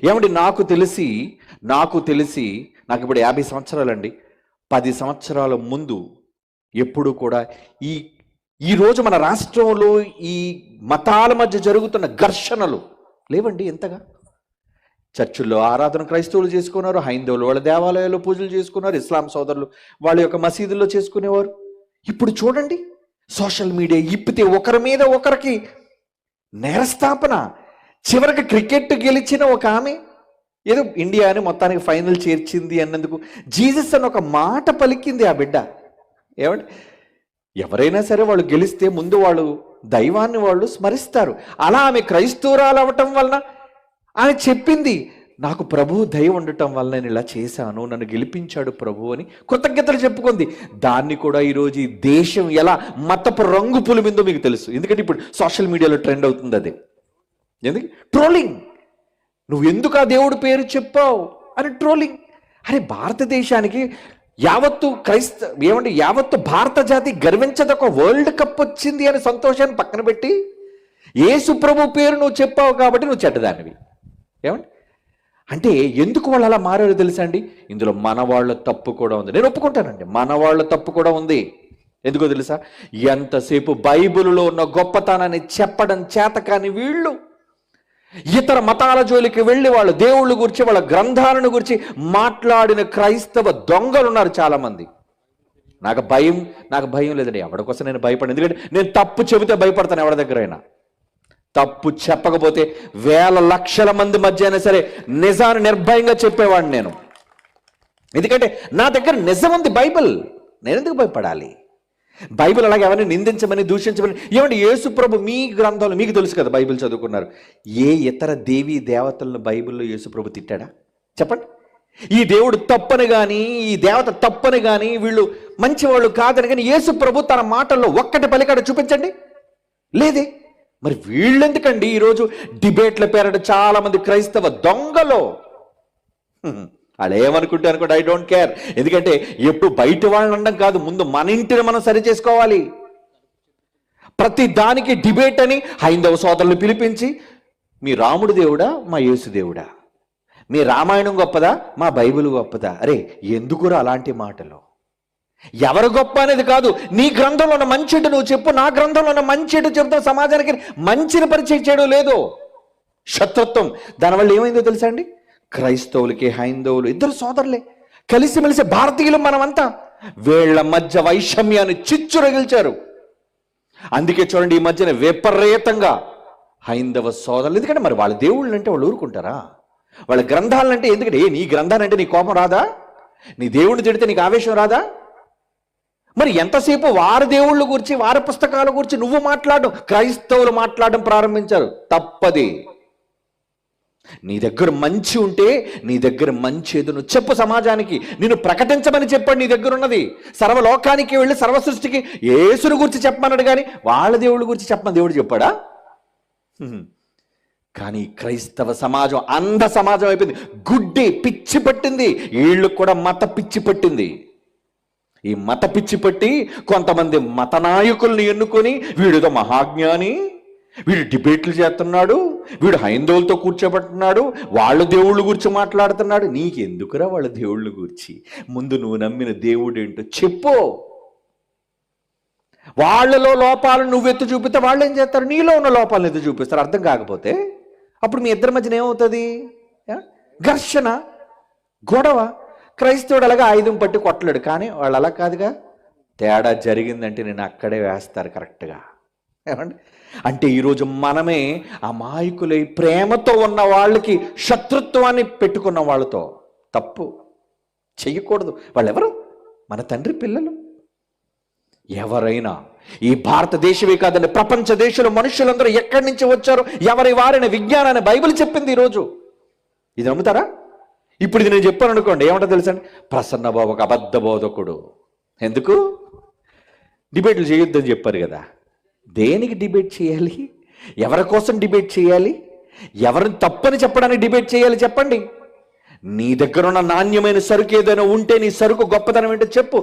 ఏమండి, నాకు తెలిసి నాకు ఇప్పుడు 50 సంవత్సరాలండి. 10 సంవత్సరాల ముందు ఎప్పుడు కూడా ఈ ఈరోజు మన రాష్ట్రంలో ఈ మతాల మధ్య జరుగుతున్న ఘర్షణలు లేవండి ఎంతగా. చర్చిల్లో ఆరాధన క్రైస్తవులు చేసుకున్నారు, హైందవులు వాళ్ళ దేవాలయాల్లో పూజలు చేసుకున్నారు, ఇస్లాం సోదరులు వాళ్ళ యొక్క మసీదుల్లో చేసుకునేవారు. ఇప్పుడు చూడండి, సోషల్ మీడియా ఇప్పితే ఒకరి మీద ఒకరికి నేరస్థాపన. చివరికి క్రికెట్ గెలిచిన ఒక ఆమె ఏదో ఇండియాని మొత్తానికి ఫైనల్ చేర్చింది అన్నందుకు జీసస్ అని ఒక మాట పలికింది ఆ బిడ్డ. ఏమంటే ఎవరైనా సరే వాళ్ళు గెలిస్తే ముందు వాళ్ళు దైవాన్ని వాళ్ళు స్మరిస్తారు. అలా ఆమె క్రైస్తవురాలు అవ్వటం వలన ఆమె చెప్పింది, నాకు ప్రభు దయ ఉండటం వల్ల నేను ఇలా చేశాను, నన్ను గెలిపించాడు ప్రభు అని కృతజ్ఞతలు చెప్పుకుంది. దాన్ని కూడా ఈరోజు ఈ దేశం ఎలా మతపు రంగు పులిమిందో మీకు తెలుసు. ఎందుకంటే ఇప్పుడు సోషల్ మీడియాలో ట్రెండ్ అవుతుంది అదే. ఎందుకు ట్రోలింగ్, నువ్వు ఎందుకు ఆ దేవుడి పేరు చెప్పావు అని ట్రోలింగ్. అరే భారతదేశానికి యావత్తు భారత జాతి గర్వించదొక వరల్డ్ కప్ వచ్చింది అని సంతోషాన్ని పక్కన పెట్టి యేసు ప్రభు పేరు నువ్వు చెప్పావు కాబట్టి నువ్వు చెడ్డదానివి. ఏమండి అంటే ఎందుకు వాళ్ళు అలా మారారో తెలుసా అండి? ఇందులో మన వాళ్ళ తప్పు కూడా ఉంది. నేను ఒప్పుకుంటానండి, మన వాళ్ళ తప్పు కూడా ఉంది. ఎందుకో తెలుసా? ఎంతసేపు బైబిల్లో ఉన్న గొప్పతనాన్ని చెప్పడం చేత కాని వీళ్ళు ఇతర మతాల జోలికి వెళ్ళి వాళ్ళ దేవుళ్ళ గురించి వాళ్ళ గ్రంథాలను గురించి మాట్లాడిన క్రైస్తవ దొంగలు ఉన్నారు చాలామంది. నాకు భయం లేదండి, ఎవరికోసం నేను భయపడను. ఎందుకంటే నేను తప్పు చెబితే భయపడతాను ఎవరి దగ్గర అయినా. తప్పు చెప్పకపోతే వేల లక్షల మంది మధ్య అయినా సరే నిజాన్ని నిర్భయంగా చెప్పేవాడిని నేను. ఎందుకంటే నా దగ్గర నిజం ఉంది, బైబిల్. నేను ఎందుకు భయపడాలి? బైబిల్ అలాగే ఎవరిని నిందించమని దూషించమని. ఏమంటే యేసు ప్రభు మీ గ్రంథంలో మీకు తెలుసు కదా, బైబిల్ చదువుకున్నారు. ఏ ఇతర దేవీ దేవతలను బైబిల్లో యేసు ప్రభు తిట్టాడా చెప్పండి? ఈ దేవుడు తప్పని కానీ, ఈ దేవత తప్పని కానీ, వీళ్ళు మంచివాళ్ళు కాదని కానీ యేసు ప్రభు తన మాటల్లో ఒక్కటి పలికాడు చూపించండి, లేదే. మరి వీళ్ళెందుకండి ఈరోజు డిబేట్ల పేరట చాలా మంది క్రైస్తవ దొంగలో వాళ్ళు ఏమనుకుంటే అనుకోండి, ఐ డోంట్ కేర్. ఎందుకంటే ఎప్పుడు బయట వాళ్ళని అనడం కాదు, ముందు మన ఇంటిని మనం సరి చేసుకోవాలి. ప్రతి దానికి డిబేట్ అని హైందవ సోదరులు పిలిపించి, మీ రాముడు దేవుడా మా యేసు దేవుడా, మీ రామాయణం గొప్పదా మా బైబిల్ గొప్పదా? అరే ఎందుకురా అలాంటి మాటలు? ఎవరు గొప్ప అనేది కాదు, నీ గ్రంథంలో ఉన్న మంచిటి నువ్వు చెప్పు, నా గ్రంథంలో ఉన్న మంచిటి చెబుతాం. సమాజానికి మంచిని పరిచయం చేయడం లేదు, శత్రుత్వం. దానివల్ల ఏమైందో తెలుసా అండి? క్రైస్తవులకి హైందవులు ఇద్దరు సోదరులే, కలిసిమెలిసి భారతీయులు మనమంతా, వీళ్ళ మధ్య వైషమ్యాన్ని చిచ్చు రగిల్చారు. అందుకే చూడండి ఈ మధ్యన విపరీతంగా హైందవ సోదరులు, ఎందుకంటే మరి వాళ్ళ దేవుళ్ళు అంటే వాళ్ళు ఊరుకుంటారా? వాళ్ళ గ్రంథాలంటే ఎందుకంటే నీ గ్రంథాలంటే నీ కోపం రాదా? నీ దేవుడిని తిడితే నీకు ఆవేశం రాదా? మరి ఎంతసేపు వారి దేవుళ్ళ గురించి వారి పుస్తకాల గురించి నువ్వు మాట్లాడడం, క్రైస్తవులు మాట్లాడడం ప్రారంభించారు. తప్పది. నీ దగ్గర మంచి ఉంటే నీ దగ్గర మంచి ఏదో నువ్వు చెప్పు సమాజానికి, నిన్ను ప్రకటించమని చెప్పండి. నీ దగ్గర ఉన్నది సర్వలోకానికి వెళ్ళి సర్వ సృష్టికి యేసుని గురించి చెప్పమన్నాడు, కానీ వాళ్ళ దేవుళ్ళ గురించి చెప్పమని దేవుడు చెప్పాడా? కానీ క్రైస్తవ సమాజం అంధ సమాజం అయిపోయింది, గుడ్డి పిచ్చి పట్టింది. వీళ్ళకు కూడా మత పిచ్చి పట్టింది. ఈ మత పిచ్చి పట్టి కొంతమంది మత నాయకుల్ని ఎన్నుకొని, వీడితో మహాజ్ఞాని, వీడు డిబేట్లు చేస్తున్నాడు, వీడు హైందవులతో కూర్చోబెట్టున్నాడు, వాళ్ళ దేవుళ్ళ గురించి మాట్లాడుతున్నాడు. నీకెందుకురా వాళ్ళ దేవుళ్ళ గురించి? ముందు నువ్వు నమ్మిన దేవుడు ఏంటో చెప్పు. వాళ్ళలో లోపాలను నువ్వు ఎత్తు చూపిస్తే వాళ్ళు ఏం చేస్తారు? నీలో ఉన్న లోపాలను ఎత్తు చూపిస్తారు. అర్థం కాకపోతే అప్పుడు మీ ఇద్దరి మధ్యన ఏమవుతుంది? ఘర్షణ, గొడవ. క్రైస్తవుడు అలాగా ఆయుధం పట్టి కొట్టలేడు, కానీ వాళ్ళు అలా కాదుగా. తేడా జరిగిందంటే నేను అక్కడే వేస్తారు కరెక్ట్గా. ఏమండి అంటే ఈరోజు మనమే అమాయకులై ప్రేమతో ఉన్న వాళ్ళకి శత్రుత్వాన్ని పెట్టుకున్న వాళ్ళతో తప్పు చెయ్యకూడదు. వాళ్ళెవరు? మన తండ్రి పిల్లలు. ఎవరైనా ఈ భారతదేశమే కాదండి, ప్రపంచ దేశంలో మనుషులందరూ ఎక్కడి నుంచి వచ్చారో ఎవరి వారిని విజ్ఞానాన్ని బైబిల్ చెప్పింది ఈరోజు. ఇది నమ్ముతారా? ఇప్పుడు ఇది నేను చెప్పాను అనుకోండి, ఏమంటో తెలుసండి? ప్రసన్న బాబు ఒక అబద్ధ బోధకుడు. ఎందుకు? డిబేట్లు చేయొద్దని చెప్పారు కదా. దేనికి డిబేట్ చేయాలి? ఎవరి కోసం డిబేట్ చేయాలి? ఎవరిని తప్పని చెప్పడానికి డిబేట్ చేయాలి చెప్పండి? నీ దగ్గర ఉన్న నాణ్యమైన సరుకు ఏదైనా ఉంటే నీ సరుకు గొప్పతనం ఏంటో చెప్పు.